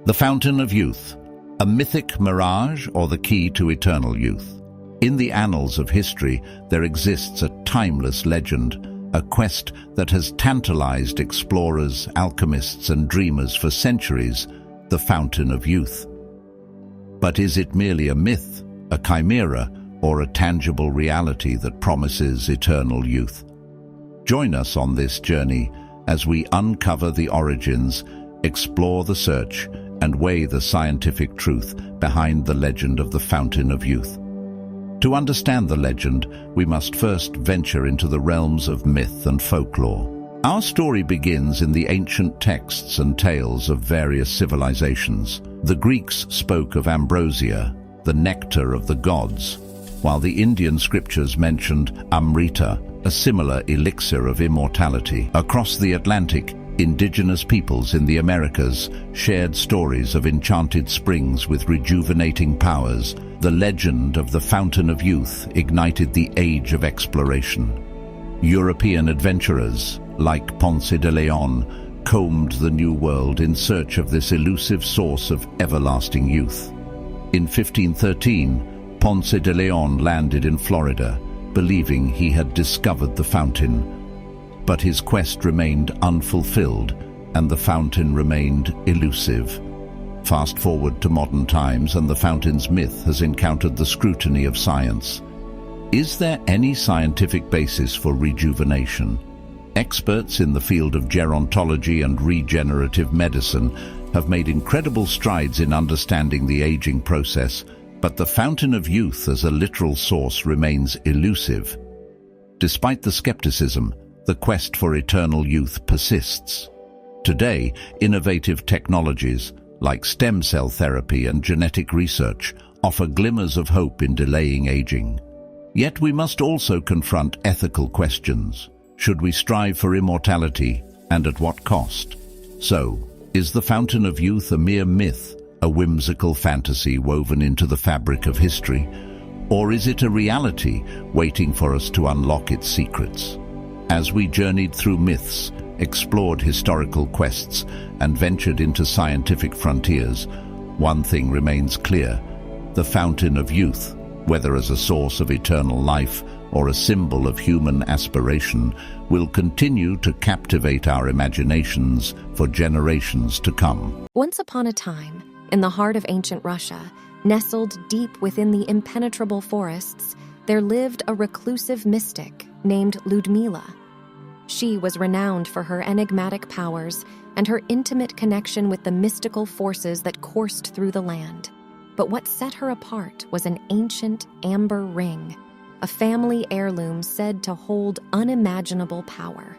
The Fountain of Youth, a mythic mirage or the key to eternal youth. In the annals of history, there exists a timeless legend, a quest that has tantalized explorers, alchemists, and dreamers for centuries, the Fountain of Youth. But is it merely a myth, a chimera, or a tangible reality that promises eternal youth? Join us on this journey as we uncover the origins, explore the search, and weigh the scientific truth behind the legend of the Fountain of Youth. To understand the legend, we must first venture into the realms of myth and folklore. Our story begins in the ancient texts and tales of various civilizations. The Greeks spoke of ambrosia, the nectar of the gods, while the Indian scriptures mentioned amrita, a similar elixir of immortality. Across the Atlantic, indigenous peoples in the Americas shared stories of enchanted springs with rejuvenating powers. The legend of the Fountain of Youth ignited the age of exploration. European adventurers, like Ponce de Leon, combed the New World in search of this elusive source of everlasting youth. In 1513, Ponce de Leon landed in Florida, believing he had discovered the fountain. But his quest remained unfulfilled, and the fountain remained elusive. Fast forward to modern times, and the fountain's myth has encountered the scrutiny of science. Is there any scientific basis for rejuvenation? Experts in the field of gerontology and regenerative medicine have made incredible strides in understanding the aging process, but the Fountain of Youth as a literal source remains elusive. Despite the skepticism, the quest for eternal youth persists. Today, innovative technologies like stem cell therapy and genetic research offer glimmers of hope in delaying aging. Yet we must also confront ethical questions. Should we strive for immortality, and at what cost? So, is the Fountain of Youth a mere myth, a whimsical fantasy woven into the fabric of history? Or is it a reality waiting for us to unlock its secrets? As we journeyed through myths, explored historical quests, and ventured into scientific frontiers, one thing remains clear: the Fountain of Youth, whether as a source of eternal life or a symbol of human aspiration, will continue to captivate our imaginations for generations to come. Once upon a time, in the heart of ancient Russia, nestled deep within the impenetrable forests, there lived a reclusive mystic named Ludmila. She was renowned for her enigmatic powers and her intimate connection with the mystical forces that coursed through the land. But what set her apart was an ancient amber ring, a family heirloom said to hold unimaginable power.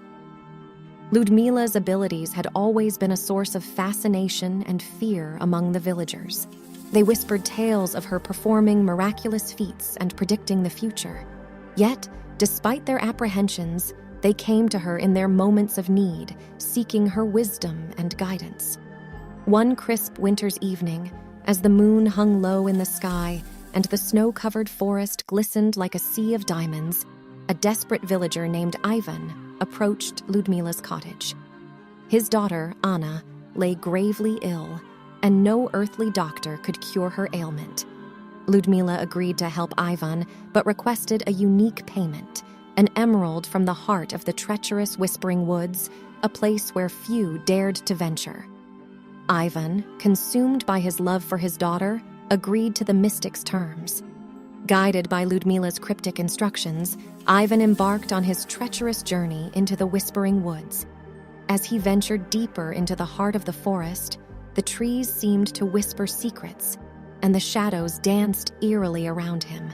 Ludmila's abilities had always been a source of fascination and fear among the villagers. They whispered tales of her performing miraculous feats and predicting the future. Yet, despite their apprehensions, they came to her in their moments of need, seeking her wisdom and guidance. One crisp winter's evening, as the moon hung low in the sky and the snow-covered forest glistened like a sea of diamonds, a desperate villager named Ivan approached Ludmila's cottage. His daughter, Anna, lay gravely ill, and no earthly doctor could cure her ailment. Ludmila agreed to help Ivan, but requested a unique payment: an emerald from the heart of the treacherous Whispering Woods, a place where few dared to venture. Ivan, consumed by his love for his daughter, agreed to the mystic's terms. Guided by Ludmila's cryptic instructions, Ivan embarked on his treacherous journey into the Whispering Woods. As he ventured deeper into the heart of the forest, the trees seemed to whisper secrets, and the shadows danced eerily around him.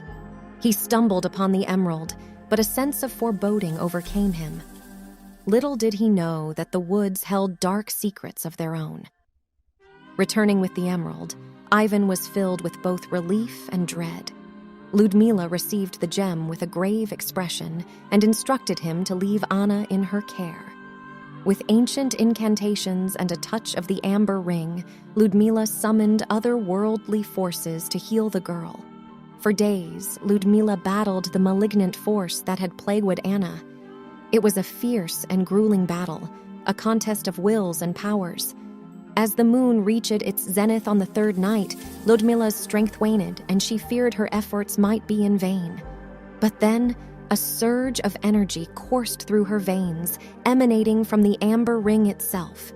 He stumbled upon the emerald, but a sense of foreboding overcame him. Little did he know that the woods held dark secrets of their own. Returning with the emerald, Ivan was filled with both relief and dread. Ludmila received the gem with a grave expression and instructed him to leave Anna in her care. With ancient incantations and a touch of the amber ring, Ludmila summoned otherworldly forces to heal the girl. For days, Ludmila battled the malignant force that had plagued Anna. It was a fierce and grueling battle, a contest of wills and powers. As the moon reached its zenith on the third night, Ludmila's strength waned, and she feared her efforts might be in vain. But then, a surge of energy coursed through her veins, emanating from the amber ring itself.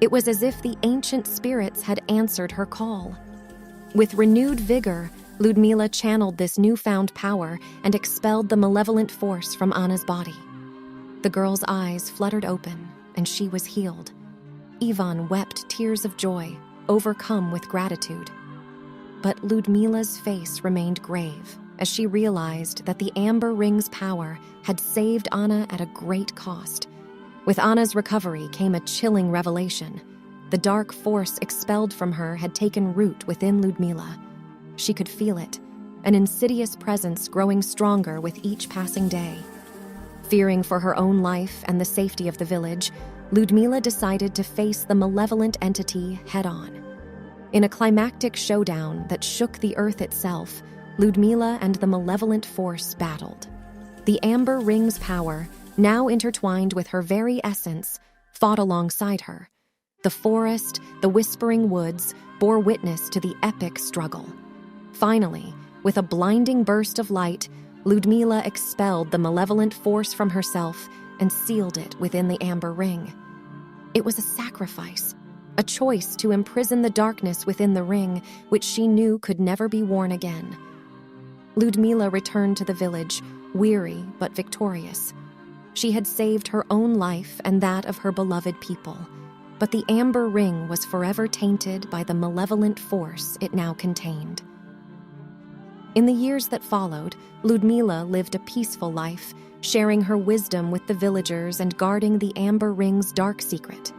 It was as if the ancient spirits had answered her call. With renewed vigor, Ludmila channeled this newfound power and expelled the malevolent force from Anna's body. The girl's eyes fluttered open, and she was healed. Ivan wept tears of joy, overcome with gratitude. But Ludmila's face remained grave as she realized that the amber ring's power had saved Anna at a great cost. With Anna's recovery came a chilling revelation. The dark force expelled from her had taken root within Ludmila. She could feel it, an insidious presence growing stronger with each passing day. Fearing for her own life and the safety of the village, Ludmila decided to face the malevolent entity head-on. In a climactic showdown that shook the earth itself, Ludmila and the malevolent force battled. The amber ring's power, now intertwined with her very essence, fought alongside her. The forest, the whispering woods, bore witness to the epic struggle. Finally, with a blinding burst of light, Ludmila expelled the malevolent force from herself and sealed it within the amber ring. It was a sacrifice, a choice to imprison the darkness within the ring, which she knew could never be worn again. Ludmila returned to the village, weary but victorious. She had saved her own life and that of her beloved people, but the amber ring was forever tainted by the malevolent force it now contained. In the years that followed, Ludmila lived a peaceful life, sharing her wisdom with the villagers and guarding the amber ring's dark secret.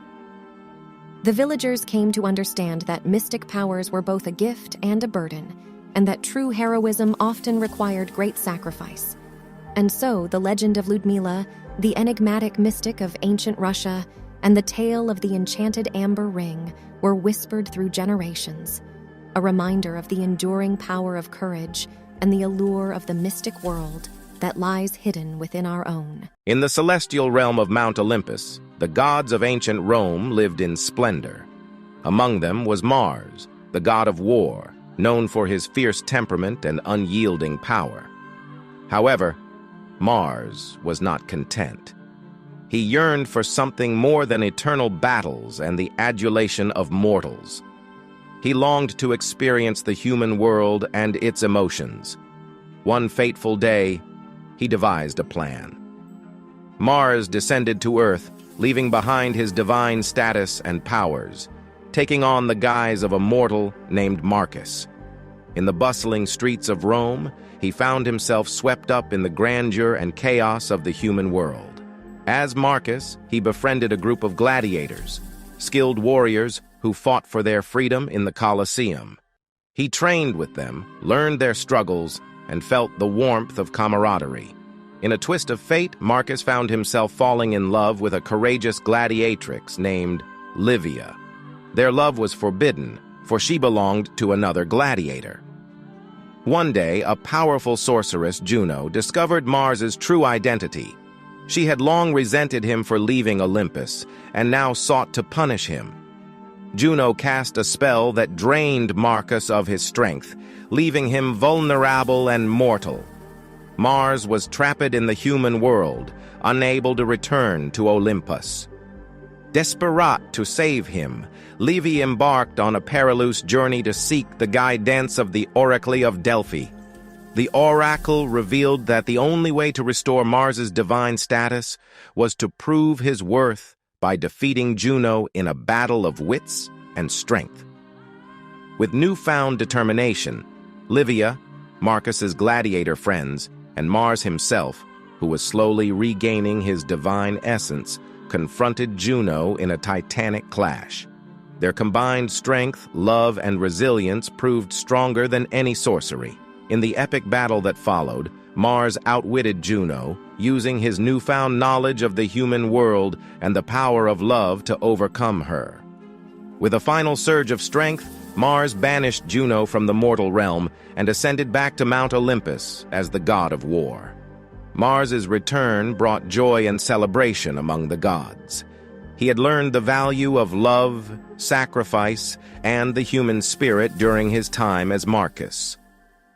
The villagers came to understand that mystic powers were both a gift and a burden, and that true heroism often required great sacrifice. And so the legend of Ludmila, the enigmatic mystic of ancient Russia, and the tale of the enchanted amber ring were whispered through generations, a reminder of the enduring power of courage and the allure of the mystic world that lies hidden within our own. In the celestial realm of Mount Olympus, the gods of ancient Rome lived in splendor. Among them was Mars, the god of war, known for his fierce temperament and unyielding power. However, Mars was not content. He yearned for something more than eternal battles and the adulation of mortals. He longed to experience the human world and its emotions. One fateful day, he devised a plan. Mars descended to Earth, leaving behind his divine status and powers, taking on the guise of a mortal named Marcus. In the bustling streets of Rome, he found himself swept up in the grandeur and chaos of the human world. As Marcus, he befriended a group of gladiators, skilled warriors who fought for their freedom in the Colosseum. He trained with them, learned their struggles, and felt the warmth of camaraderie. In a twist of fate, Marcus found himself falling in love with a courageous gladiatrix named Livia. Their love was forbidden, for she belonged to another gladiator. One day, a powerful sorceress, Juno, discovered Mars's true identity. She had long resented him for leaving Olympus, and now sought to punish him. Juno cast a spell that drained Marcus of his strength, leaving him vulnerable and mortal. Mars was trapped in the human world, unable to return to Olympus. Desperate to save him, Livy embarked on a perilous journey to seek the guidance of the Oracle of Delphi. The oracle revealed that the only way to restore Mars's divine status was to prove his worth by defeating Juno in a battle of wits and strength. With newfound determination, Livia, Marcus's gladiator friends, and Mars himself, who was slowly regaining his divine essence, confronted Juno in a titanic clash. Their combined strength, love, and resilience proved stronger than any sorcery. In the epic battle that followed, Mars outwitted Juno, using his newfound knowledge of the human world and the power of love to overcome her. With a final surge of strength, Mars banished Juno from the mortal realm and ascended back to Mount Olympus as the god of war. Mars's return brought joy and celebration among the gods. He had learned the value of love, sacrifice, and the human spirit during his time as Marcus.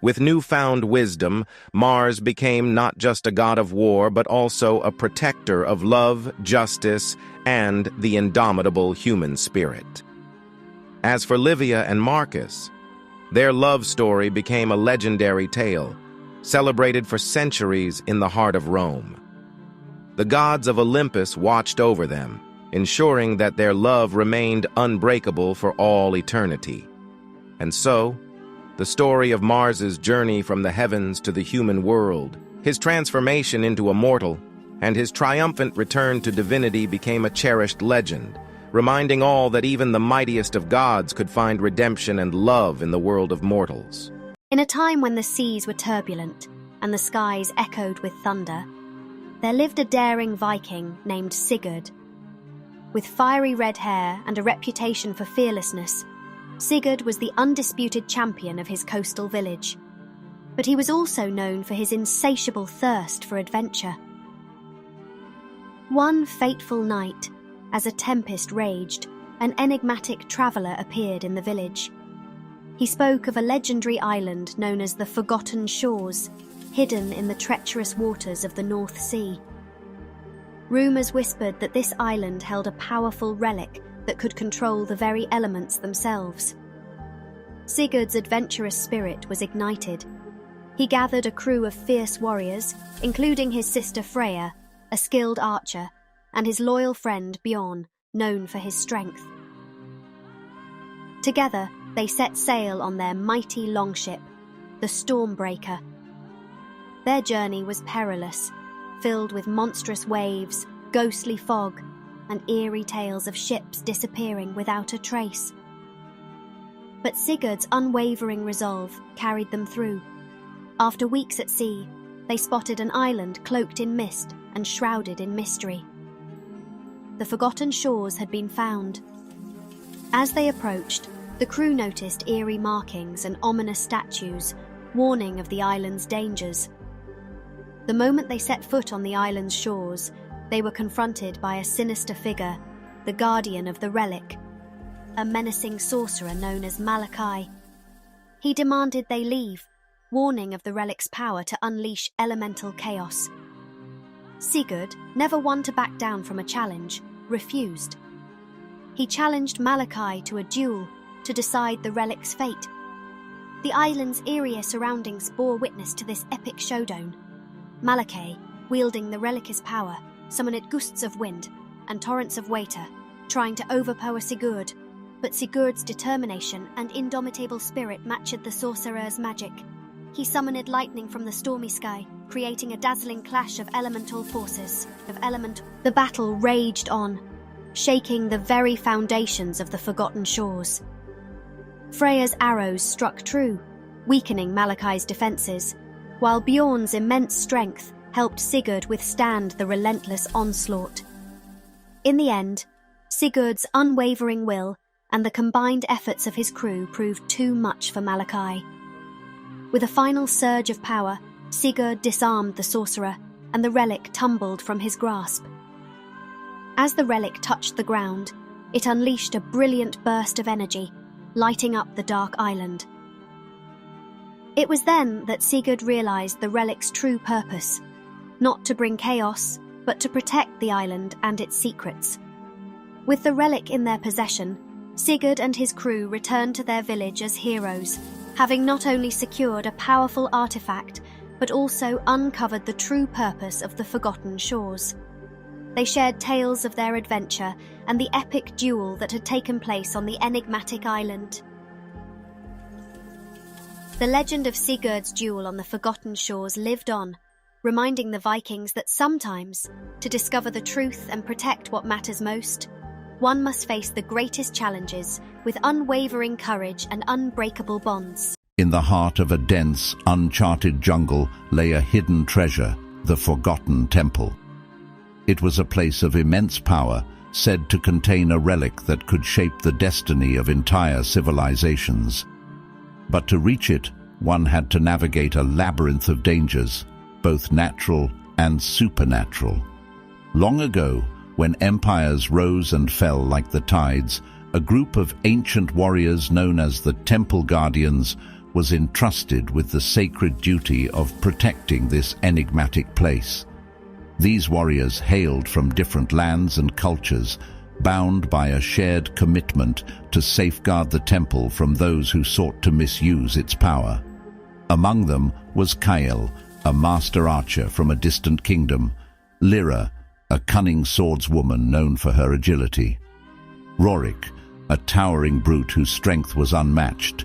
With newfound wisdom, Mars became not just a god of war, but also a protector of love, justice, and the indomitable human spirit. As for Livia and Marcus, their love story became a legendary tale, celebrated for centuries in the heart of Rome. The gods of Olympus watched over them, ensuring that their love remained unbreakable for all eternity. And so, the story of Mars's journey from the heavens to the human world, his transformation into a mortal, and his triumphant return to divinity became a cherished legend, reminding all that even the mightiest of gods could find redemption and love in the world of mortals. In a time when the seas were turbulent and the skies echoed with thunder, there lived a daring Viking named Sigurd. With fiery red hair and a reputation for fearlessness, Sigurd was the undisputed champion of his coastal village. But he was also known for his insatiable thirst for adventure. One fateful night, as a tempest raged, an enigmatic traveller appeared in the village. He spoke of a legendary island known as the Forgotten Shores, hidden in the treacherous waters of the North Sea. Rumours whispered that this island held a powerful relic that could control the very elements themselves. Sigurd's adventurous spirit was ignited. He gathered a crew of fierce warriors, including his sister Freya, a skilled archer, and his loyal friend Bjorn, known for his strength. Together, they set sail on their mighty longship, the Stormbreaker. Their journey was perilous, filled with monstrous waves, ghostly fog, and eerie tales of ships disappearing without a trace. But Sigurd's unwavering resolve carried them through. After weeks at sea, they spotted an island cloaked in mist and shrouded in mystery. The Forgotten Shores had been found. As they approached, the crew noticed eerie markings and ominous statues, warning of the island's dangers. The moment they set foot on the island's shores, they were confronted by a sinister figure, the guardian of the relic, a menacing sorcerer known as Malachi. He demanded they leave, warning of the relic's power to unleash elemental chaos. Sigurd, never one to back down from a challenge, refused. He challenged Malachi to a duel to decide the relic's fate. The island's eerie surroundings bore witness to this epic showdown. Malachi, wielding the relic's power, summoned gusts of wind and torrents of water, trying to overpower Sigurd, but Sigurd's determination and indomitable spirit matched the sorcerer's magic. He summoned lightning from the stormy sky, creating a dazzling clash of elemental forces. The battle raged on, shaking the very foundations of the Forgotten Shores. Freya's arrows struck true, weakening Malachi's defences, while Bjorn's immense strength helped Sigurd withstand the relentless onslaught. In the end, Sigurd's unwavering will and the combined efforts of his crew proved too much for Malachi. With a final surge of power, Sigurd disarmed the sorcerer, and the relic tumbled from his grasp. As the relic touched the ground, it unleashed a brilliant burst of energy, lighting up the dark island. It was then that Sigurd realized the relic's true purpose, not to bring chaos, but to protect the island and its secrets. With the relic in their possession, Sigurd and his crew returned to their village as heroes, having not only secured a powerful artifact, but also uncovered the true purpose of the Forgotten Shores. They shared tales of their adventure and the epic duel that had taken place on the enigmatic island. The legend of Sigurd's duel on the Forgotten Shores lived on, reminding the Vikings that sometimes, to discover the truth and protect what matters most, one must face the greatest challenges with unwavering courage and unbreakable bonds. In the heart of a dense, uncharted jungle lay a hidden treasure, the Forgotten Temple. It was a place of immense power, said to contain a relic that could shape the destiny of entire civilizations. But to reach it, one had to navigate a labyrinth of dangers, both natural and supernatural. Long ago, when empires rose and fell like the tides, a group of ancient warriors known as the Temple Guardians was entrusted with the sacred duty of protecting this enigmatic place. These warriors hailed from different lands and cultures, bound by a shared commitment to safeguard the temple from those who sought to misuse its power. Among them was Kael, a master archer from a distant kingdom, Lyra, a cunning swordswoman known for her agility, Rorik, a towering brute whose strength was unmatched,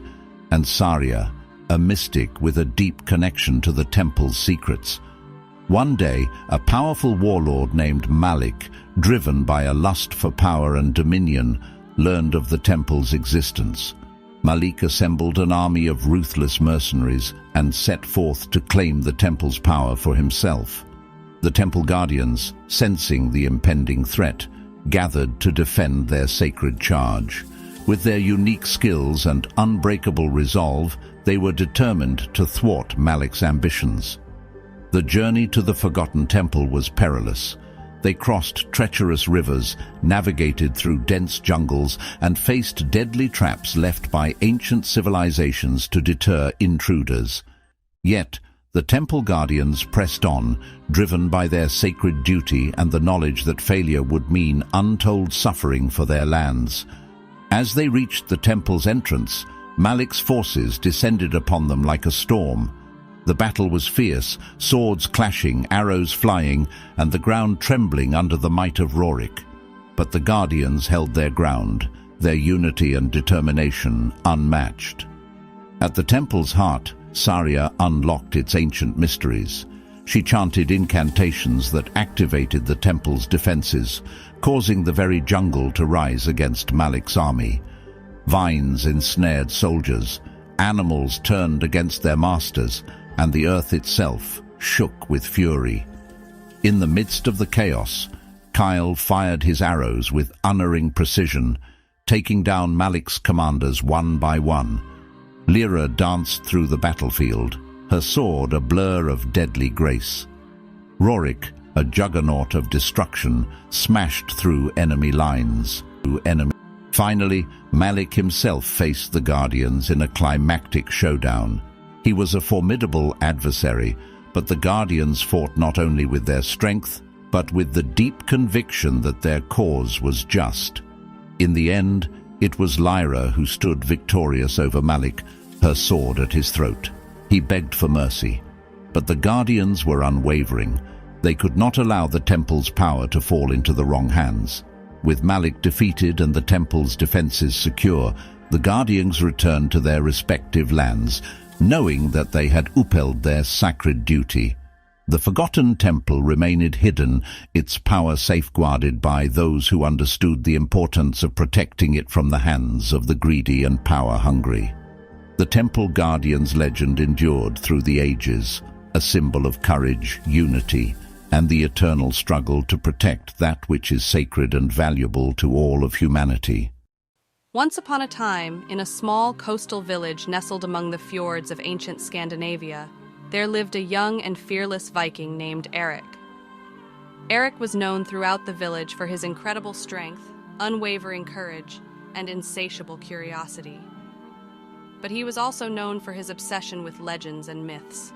and Saria, a mystic with a deep connection to the temple's secrets. One day, a powerful warlord named Malik, driven by a lust for power and dominion, learned of the temple's existence. Malik assembled an army of ruthless mercenaries and set forth to claim the temple's power for himself. The Temple Guardians, sensing the impending threat, gathered to defend their sacred charge. With their unique skills and unbreakable resolve, they were determined to thwart Malik's ambitions. The journey to the Forgotten Temple was perilous. They crossed treacherous rivers, navigated through dense jungles, and faced deadly traps left by ancient civilizations to deter intruders. Yet, the Temple Guardians pressed on, driven by their sacred duty and the knowledge that failure would mean untold suffering for their lands. As they reached the temple's entrance, Malik's forces descended upon them like a storm. The battle was fierce, swords clashing, arrows flying, and the ground trembling under the might of Rorik. But the Guardians held their ground, their unity and determination unmatched. At the temple's heart, Saria unlocked its ancient mysteries. She chanted incantations that activated the temple's defenses, causing the very jungle to rise against Malik's army. Vines ensnared soldiers, animals turned against their masters, and the earth itself shook with fury. In the midst of the chaos, Kael fired his arrows with unerring precision, taking down Malik's commanders one by one. Lyra danced through the battlefield, her sword a blur of deadly grace. Rorik, a juggernaut of destruction, smashed through enemy lines. Finally, Malik himself faced the Guardians in a climactic showdown. He was a formidable adversary, but the Guardians fought not only with their strength, but with the deep conviction that their cause was just. In the end, it was Lyra who stood victorious over Malik, her sword at his throat. He begged for mercy, but the Guardians were unwavering. They could not allow the temple's power to fall into the wrong hands. With Malik defeated and the temple's defenses secure, the Guardians returned to their respective lands, knowing that they had upheld their sacred duty. The Forgotten Temple remained hidden, its power safeguarded by those who understood the importance of protecting it from the hands of the greedy and power-hungry. The Temple Guardians' legend endured through the ages, a symbol of courage, unity, and the eternal struggle to protect that which is sacred and valuable to all of humanity. Once upon a time, in a small coastal village nestled among the fjords of ancient Scandinavia, there lived a young and fearless Viking named Erik. Erik was known throughout the village for his incredible strength, unwavering courage, and insatiable curiosity. But he was also known for his obsession with legends and myths.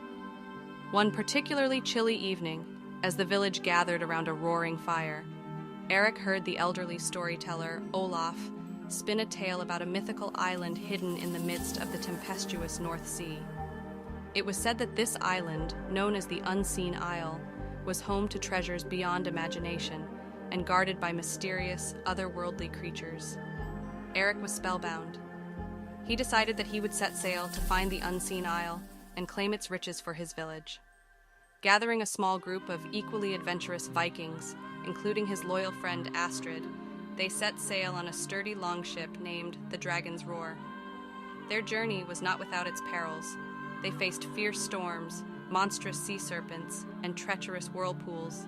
One particularly chilly evening, as the village gathered around a roaring fire, Erik heard the elderly storyteller, Olaf, spin a tale about a mythical island hidden in the midst of the tempestuous North Sea. It was said that this island, known as the Unseen Isle, was home to treasures beyond imagination and guarded by mysterious, otherworldly creatures. Erik was spellbound. He decided that he would set sail to find the Unseen Isle and claim its riches for his village. Gathering a small group of equally adventurous Vikings, including his loyal friend Astrid, they set sail on a sturdy longship named the Dragon's Roar. Their journey was not without its perils. They faced fierce storms, monstrous sea serpents, and treacherous whirlpools.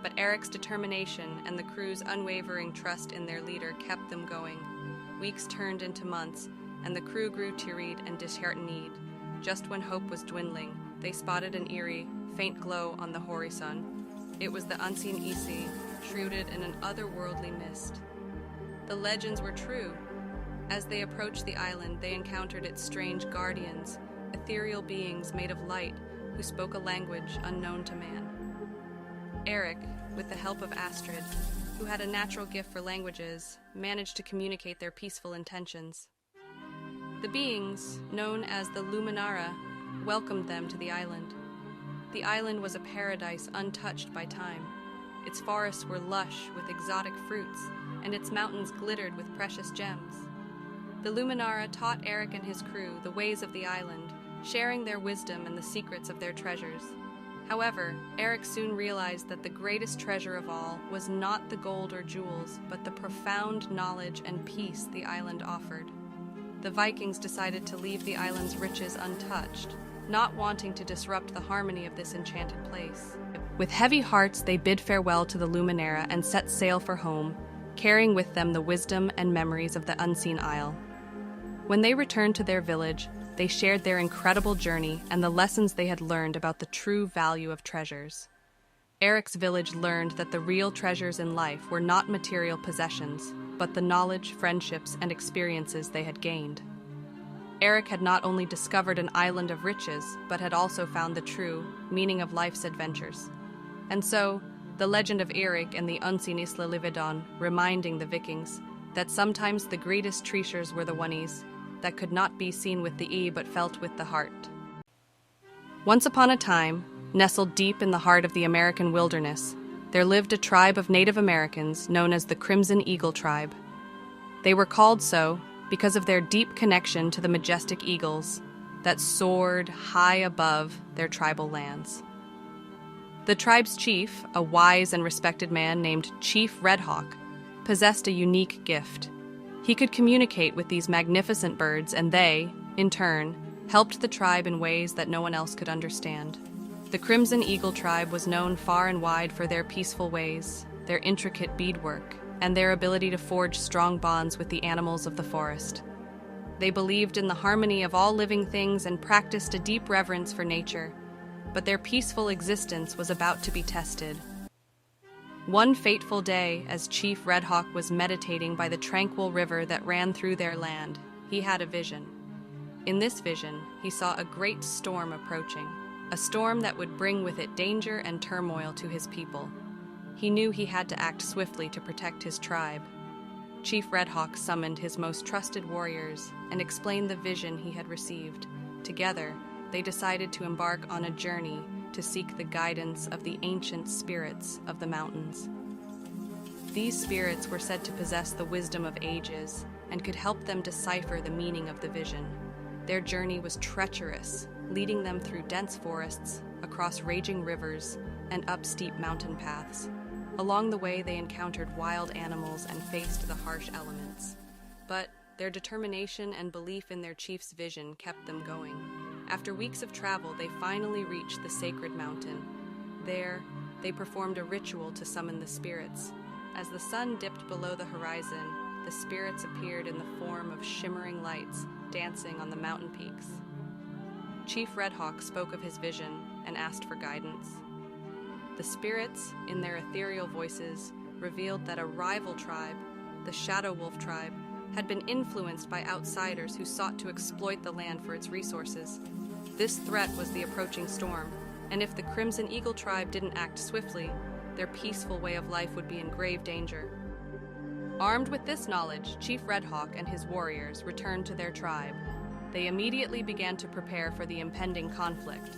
But Erik's determination and the crew's unwavering trust in their leader kept them going. Weeks turned into months, and the crew grew teary and disheartened. Just when hope was dwindling, they spotted an eerie, faint glow on the horizon. It was the unseen Isi, shrouded in an otherworldly mist. The legends were true. As they approached the island, they encountered its strange guardians, ethereal beings made of light who spoke a language unknown to man. Erik, with the help of Astrid, who had a natural gift for languages, managed to communicate their peaceful intentions. The beings, known as the Luminara, welcomed them to the island. The island was a paradise untouched by time. Its forests were lush with exotic fruits, and its mountains glittered with precious gems. The Luminara taught Erik and his crew the ways of the island, sharing their wisdom and the secrets of their treasures. However, Erik soon realized that the greatest treasure of all was not the gold or jewels, but the profound knowledge and peace the island offered. The Vikings decided to leave the island's riches untouched, not wanting to disrupt the harmony of this enchanted place. With heavy hearts, they bid farewell to the Luminara and set sail for home, carrying with them the wisdom and memories of the unseen isle. When they returned to their village, they shared their incredible journey and the lessons they had learned about the true value of treasures. Erik's village learned that the real treasures in life were not material possessions, but the knowledge, friendships, and experiences they had gained. Erik had not only discovered an island of riches, but had also found the true meaning of life's adventures. And so, the legend of Erik and the unseen Isla Livedon reminding the Vikings that sometimes the greatest treasures were the ones that could not be seen with the eye but felt with the heart. Once upon a time, nestled deep in the heart of the American wilderness, there lived a tribe of Native Americans known as the Crimson Eagle Tribe. They were called so because of their deep connection to the majestic eagles that soared high above their tribal lands. The tribe's chief, a wise and respected man named Chief Redhawk, possessed a unique gift. He could communicate with these magnificent birds, and they, in turn, helped the tribe in ways that no one else could understand. The Crimson Eagle Tribe was known far and wide for their peaceful ways, their intricate beadwork, and their ability to forge strong bonds with the animals of the forest. They believed in the harmony of all living things and practiced a deep reverence for nature, but their peaceful existence was about to be tested. One fateful day, as Chief Redhawk was meditating by the tranquil river that ran through their land, he had a vision. In this vision, he saw a great storm approaching, a storm that would bring with it danger and turmoil to his people. He knew he had to act swiftly to protect his tribe. Chief Redhawk summoned his most trusted warriors and explained the vision he had received. Together, they decided to embark on a journey to seek the guidance of the ancient spirits of the mountains. These spirits were said to possess the wisdom of ages and could help them decipher the meaning of the vision. Their journey was treacherous, leading them through dense forests, across raging rivers, and up steep mountain paths. Along the way, they encountered wild animals and faced the harsh elements. But their determination and belief in their chief's vision kept them going. After weeks of travel, they finally reached the sacred mountain. There, they performed a ritual to summon the spirits. As the sun dipped below the horizon, the spirits appeared in the form of shimmering lights dancing on the mountain peaks. Chief Redhawk spoke of his vision and asked for guidance. The spirits, in their ethereal voices, revealed that a rival tribe, the Shadow Wolf tribe, had been influenced by outsiders who sought to exploit the land for its resources. This threat was the approaching storm, and if the Crimson Eagle tribe didn't act swiftly, their peaceful way of life would be in grave danger. Armed with this knowledge, Chief Redhawk and his warriors returned to their tribe. They immediately began to prepare for the impending conflict.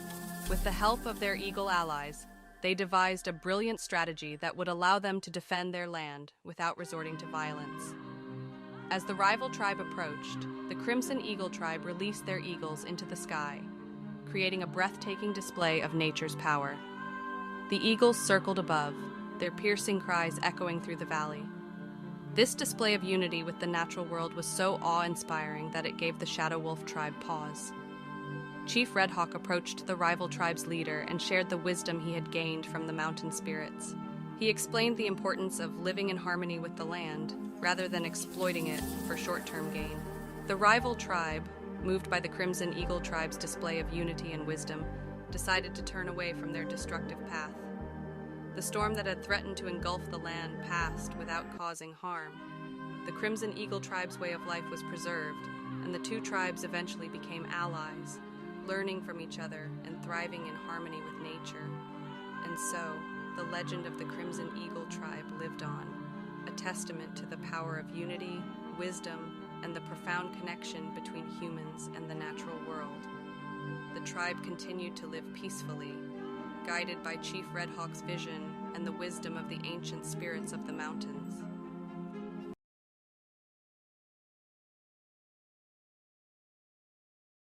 With the help of their eagle allies, they devised a brilliant strategy that would allow them to defend their land without resorting to violence. As the rival tribe approached, the Crimson Eagle tribe released their eagles into the sky, creating a breathtaking display of nature's power. The eagles circled above, their piercing cries echoing through the valley. This display of unity with the natural world was so awe-inspiring that it gave the Shadow Wolf tribe pause. Chief Redhawk approached the rival tribe's leader and shared the wisdom he had gained from the mountain spirits. He explained the importance of living in harmony with the land, rather than exploiting it for short-term gain. The rival tribe, moved by the Crimson Eagle tribe's display of unity and wisdom, decided to turn away from their destructive path. The storm that had threatened to engulf the land passed without causing harm. The Crimson Eagle tribe's way of life was preserved, and the two tribes eventually became allies, learning from each other and thriving in harmony with nature. And so, the legend of the Crimson Eagle tribe lived on, a testament to the power of unity, wisdom, and the profound connection between humans and the natural world. The tribe continued to live peacefully, guided by Chief Redhawk's vision and the wisdom of the ancient spirits of the mountains.